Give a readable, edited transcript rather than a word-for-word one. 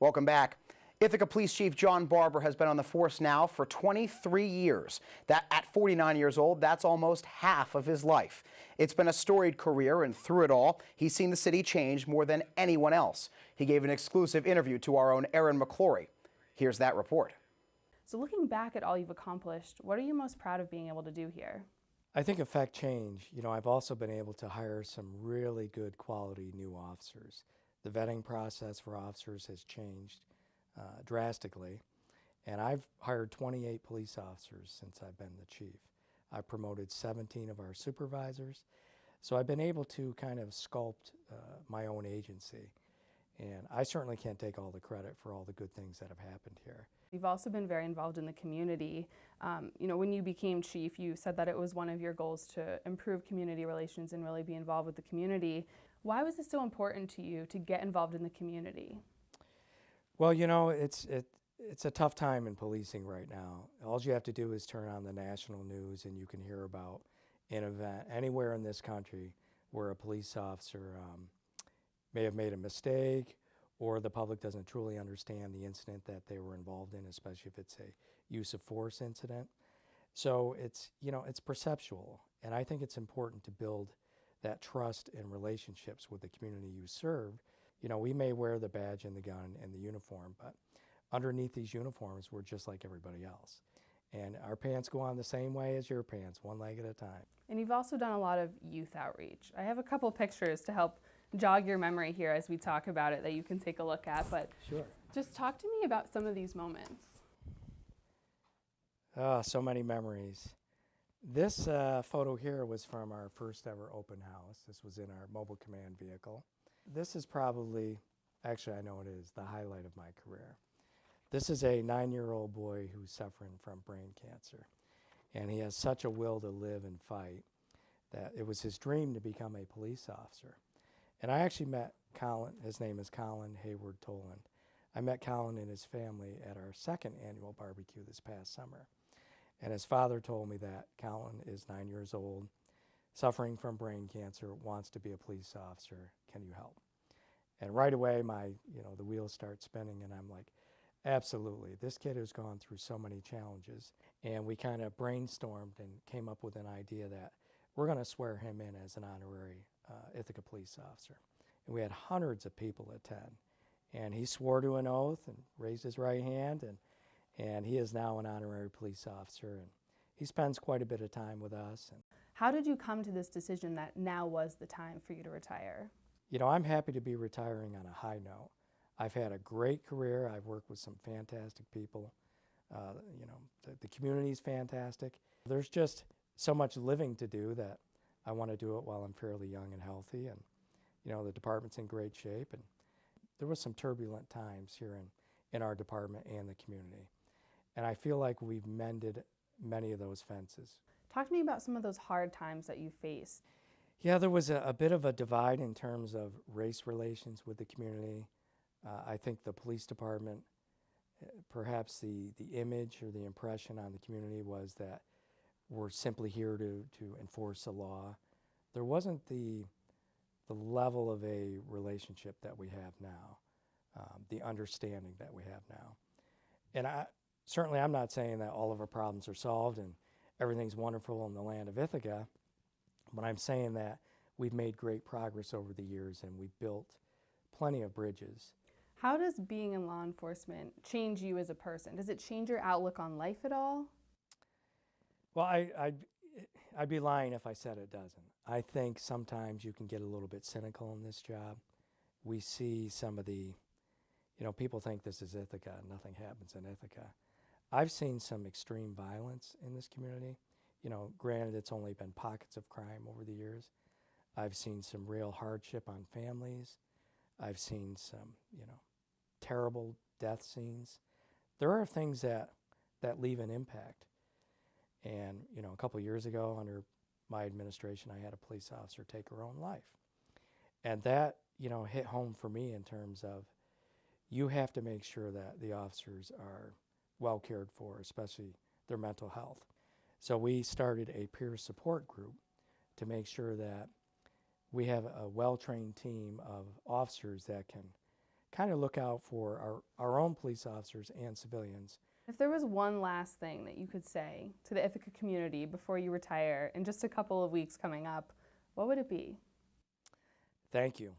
Welcome back. Ithaca Police Chief John Barber has been on the force now for 23 years. That at 49 years old, that's almost half of his life. It's been a storied career, and through it all, he's seen the city change more than anyone else. He gave an exclusive interview to our own Erin McClory. Here's that report. So looking back at all you've accomplished, what are you most proud of being able to do here? I think affect change. I've also been able to hire some really good quality new officers. The vetting process for officers has changed drastically, and I've hired 28 police officers since I've been the chief. I've promoted 17 of our supervisors, so I've been able to kind of sculpt my own agency, and I certainly can't take all the credit for all the good things that have happened here. You've also been very involved in the community. When you became chief, you said that it was one of your goals to improve community relations and really be involved with the community. Why was it so important to you to get involved in the community? Well, it's a tough time in policing right now. All you have to do is turn on the national news and you can hear about an event anywhere in this country where a police officer may have made a mistake, or the public doesn't truly understand the incident that they were involved in, especially if it's a use of force incident. So it's perceptual, and I think it's important to build that trust and relationships with the community you serve. We may wear the badge and the gun and the uniform, but underneath these uniforms, we're just like everybody else. And our pants go on the same way as your pants, one leg at a time. And you've also done a lot of youth outreach. I have a couple pictures to help jog your memory here as we talk about it that you can take a look at, but sure. Just talk to me about some of these moments. So many memories. This photo here was from our first ever open house. This was in our mobile command vehicle. This is probably, actually I know it is, the highlight of my career. This is a 9-year-old boy who's suffering from brain cancer, and he has such a will to live and fight that it was his dream to become a police officer. And I actually met Colin, his name is Colin Hayward Toland. I met Colin and his family at our second annual barbecue this past summer. And his father told me that Colin is 9 years old, suffering from brain cancer, wants to be a police officer. Can you help? And right away, the wheels start spinning, and I'm like, absolutely. This kid has gone through so many challenges. And we kind of brainstormed and came up with an idea that we're going to swear him in as an honorary Ithaca police officer. And we had hundreds of people attend. And he swore to an oath and raised his right hand, and he is now an honorary police officer. And he spends quite a bit of time with us. And how did you come to this decision that now was the time for you to retire? I'm happy to be retiring on a high note. I've had a great career. I've worked with some fantastic people. The community's fantastic. There's just so much living to do that I want to do it while I'm fairly young and healthy. And, the department's in great shape. And there was some turbulent times here in our department and the community. And I feel like we've mended many of those fences. Talk to me about some of those hard times that you faced. Yeah, there was a bit of a divide in terms of race relations with the community. I think the police department, perhaps the image or the impression on the community was that we're simply here to enforce the law. There wasn't the level of a relationship that we have now, the understanding that we have now. And I'm not saying that all of our problems are solved and everything's wonderful in the land of Ithaca, but I'm saying that we've made great progress over the years and we've built plenty of bridges. How does being in law enforcement change you as a person? Does it change your outlook on life at all? Well, I'd be lying if I said it doesn't. I think sometimes you can get a little bit cynical in this job. We see some of the, people think this is Ithaca and nothing happens in Ithaca. I've seen some extreme violence in this community. Granted, it's only been pockets of crime over the years. I've seen some real hardship on families. I've seen some, terrible death scenes. There are things that leave an impact. And, a couple of years ago under my administration, I had a police officer take her own life. And that, hit home for me in terms of you have to make sure that the officers are well cared for, especially their mental health. So we started a peer support group to make sure that we have a well-trained team of officers that can kind of look out for our own police officers and civilians. If there was one last thing that you could say to the Ithaca community before you retire in just a couple of weeks coming up, what would it be? Thank you.